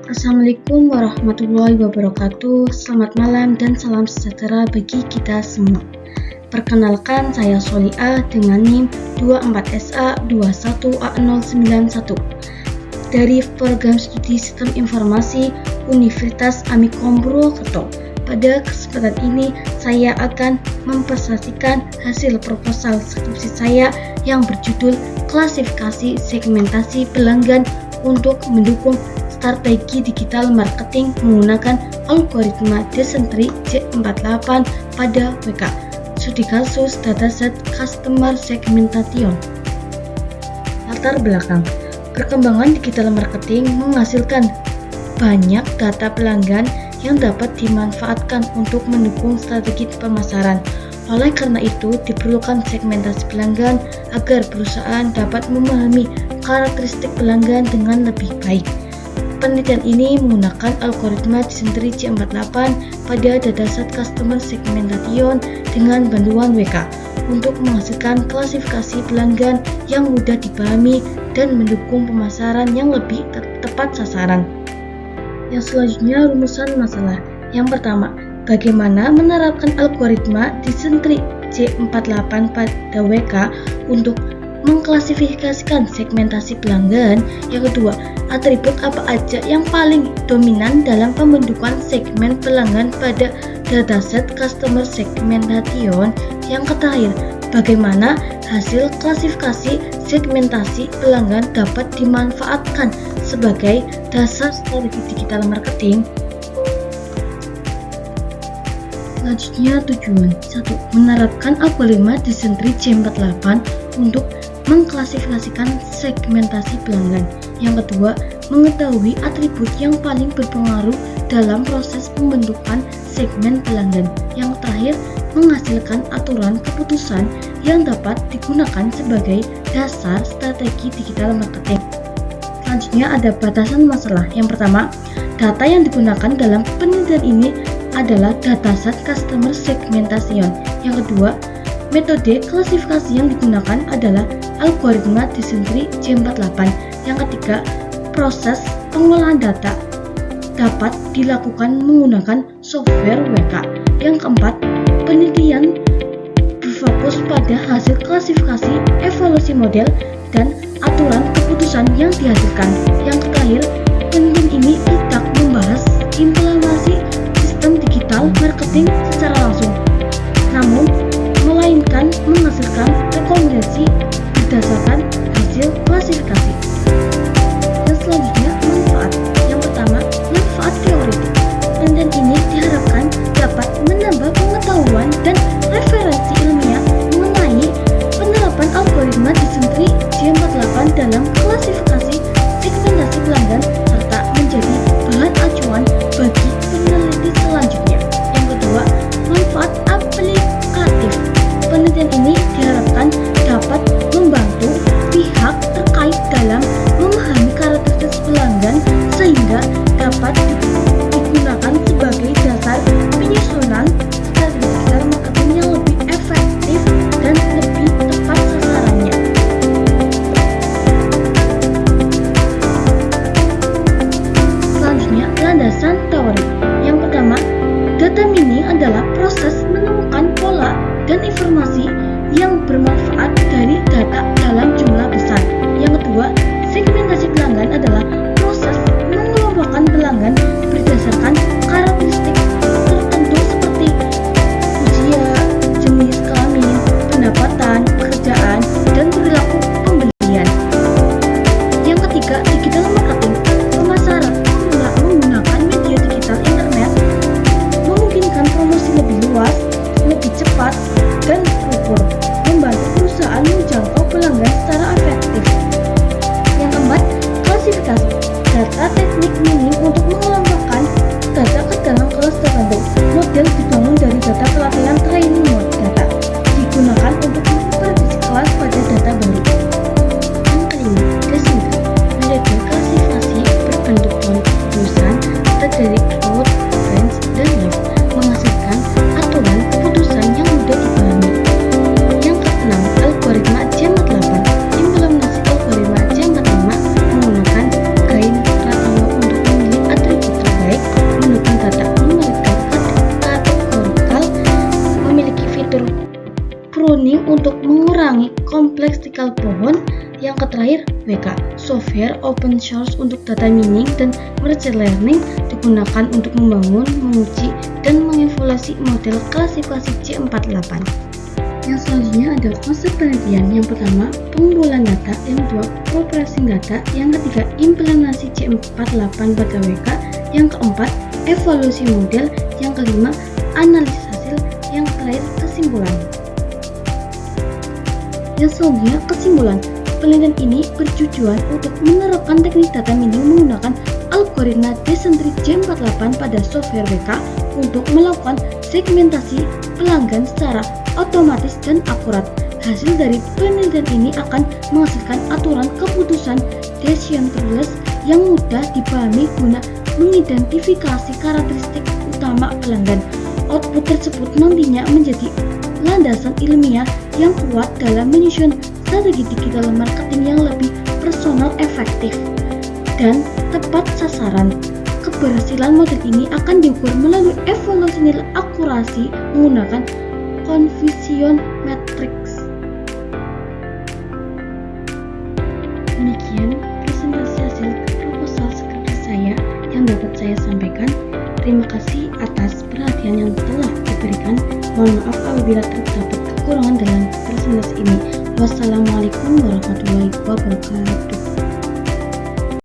Assalamualaikum warahmatullahi wabarakatuh. Selamat malam dan salam sejahtera bagi kita semua. Perkenalkan, saya Soliah dengan NIM 24SA21A091 dari Program Studi Sistem Informasi Universitas Amikom Purwokerto. Pada kesempatan ini, saya akan mempresentasikan hasil proposal skripsi saya yang berjudul Klasifikasi Segmentasi Pelanggan untuk mendukung strategi digital marketing menggunakan algoritma Decentrix J48 pada WK. Studi kasus dataset Customer Segmentation. Latar belakang. Perkembangan digital marketing menghasilkan banyak data pelanggan yang dapat dimanfaatkan untuk mendukung strategi pemasaran. Oleh karena itu, diperlukan segmentasi pelanggan agar perusahaan dapat memahami karakteristik pelanggan dengan lebih baik. Penelitian ini menggunakan algoritma Decentrix J48 pada dataset Customer Segmentation dengan bantuan WK untuk menghasilkan klasifikasi pelanggan yang mudah dipahami dan mendukung pemasaran yang lebih tepat sasaran. Yang selanjutnya, rumusan masalah. Yang pertama, bagaimana menerapkan algoritma Decentrix J48 pada WK untuk mengklasifikasikan segmentasi pelanggan. Yang kedua, atribut apa aja yang paling dominan dalam pembentukan segmen pelanggan pada dataset Customer Segmentation. Yang terakhir, bagaimana hasil klasifikasi segmentasi pelanggan dapat dimanfaatkan sebagai dasar strategi digital marketing. Selanjutnya, tujuan 1. Menerapkan algoritma Decentrix J48 untuk mengklasifikasikan segmentasi pelanggan. Yang kedua, mengetahui atribut yang paling berpengaruh dalam proses pembentukan segmen pelanggan. Yang terakhir, menghasilkan aturan keputusan yang dapat digunakan sebagai dasar strategi digital marketing. Selanjutnya ada batasan masalah. Yang pertama, data yang digunakan dalam penelitian ini adalah dataset Customer Segmentation. Yang kedua, metode klasifikasi yang digunakan adalah algoritma Decentrix J48. Yang ketiga, proses pengolahan data dapat dilakukan menggunakan software WK. Yang keempat, penelitian berfokus pada hasil klasifikasi, evaluasi model, dan aturan keputusan yang dihasilkan. Yang terakhir, penelitian ini tidak membahas implementasi sistem digital marketing secara langsung, namun melainkan menghasilkan rekomendasi berdasarkan hasil klasifikasi. Dan selanjutnya, manfaat. Yang pertama, manfaat teoretik. Penelitian ini diharapkan dapat menambah pengetahuan dan referensi ilmiah mengenai penerapan algoritma Decentrix J48 dalam klasifikasi segmentasi pelanggan serta menjadi bahan acuan bagi peneliti selanjutnya. Yang kedua, manfaat aplikatif. Penelitian ini diharapkan dapat membantu pihak terkait dalam memahami karakteristik pelanggan sehingga dapat digunakan sebagai dasar penyusunan strategi digital marketing yang lebih efektif dan lebih tepat sasarannya. Selanjutnya, landasan teori. Yang pertama, data mining adalah proses menemukan pola dan informasi yang bermanfaat dari data dalam jumlah besar. Yang kedua, segmentasi pelanggan adalah proses mengelompokkan pelanggan berdasarkan karakteristik tertentu seperti usia, jenis kelamin, pendapatan, pekerjaan, dan perilaku pembelian. Yang ketiga, digital marketing. Pemasaran menggunakan media digital internet memungkinkan promosi lebih luas, lebih cepat, dan terukur, membantu perusahaan menjangkau pelanggan secara efektif. Yang keempat, klasifikasi. Data teknik mining untuk mengelompokkan data ke dalam kelas tertentu. Model dibangun dari data pelatihan training mode data, digunakan untuk memprediksi kelas pada data baru. Yang kelima, Decentrix. Metode klasifikasi berbentuk pola keputusan terdiri root, branch, dan left, menghasilkan aturan keputusan yang mudah dipahami. Yang keenam, algoritma J48. Implementasi algoritma J48 menggunakan gain ratio untuk memilih Yang terakhir, WK, software open source untuk data mining dan machine learning digunakan untuk membangun, menguji, dan mengevaluasi model klasifikasi C48. Yang selanjutnya ada konsep penelitian. Yang pertama, pengumpulan data. Yang kedua, processing data. Yang ketiga, implementasi C48 pada WK. Yang keempat, evaluasi model. Yang kelima, analisis hasil. Yang terakhir, kesimpulan. Yang selanjutnya, kesimpulan. Penelitian ini bertujuan untuk menerapkan teknik data mining menggunakan algoritma desentri C48 pada software WK untuk melakukan segmentasi pelanggan secara otomatis dan akurat. Hasil dari penelitian ini akan menghasilkan aturan keputusan decentralized yang mudah dipahami guna mengidentifikasi karakteristik utama pelanggan. Output tersebut nantinya menjadi landasan ilmiah yang kuat dalam menyusun strategi digital marketing yang lebih personal, efektif, dan tepat sasaran. Keberhasilan model ini akan diukur melalui evaluasi nilai akurasi menggunakan confusion matrix. Demikian presentasi hasil proposal skripsi saya yang dapat saya sampaikan. Terima kasih atas perhatian yang telah diberikan. Mohon maaf apabila terdapat kekurangan dalam presentasi ini. Wassalamualaikum warahmatullahi wabarakatuh.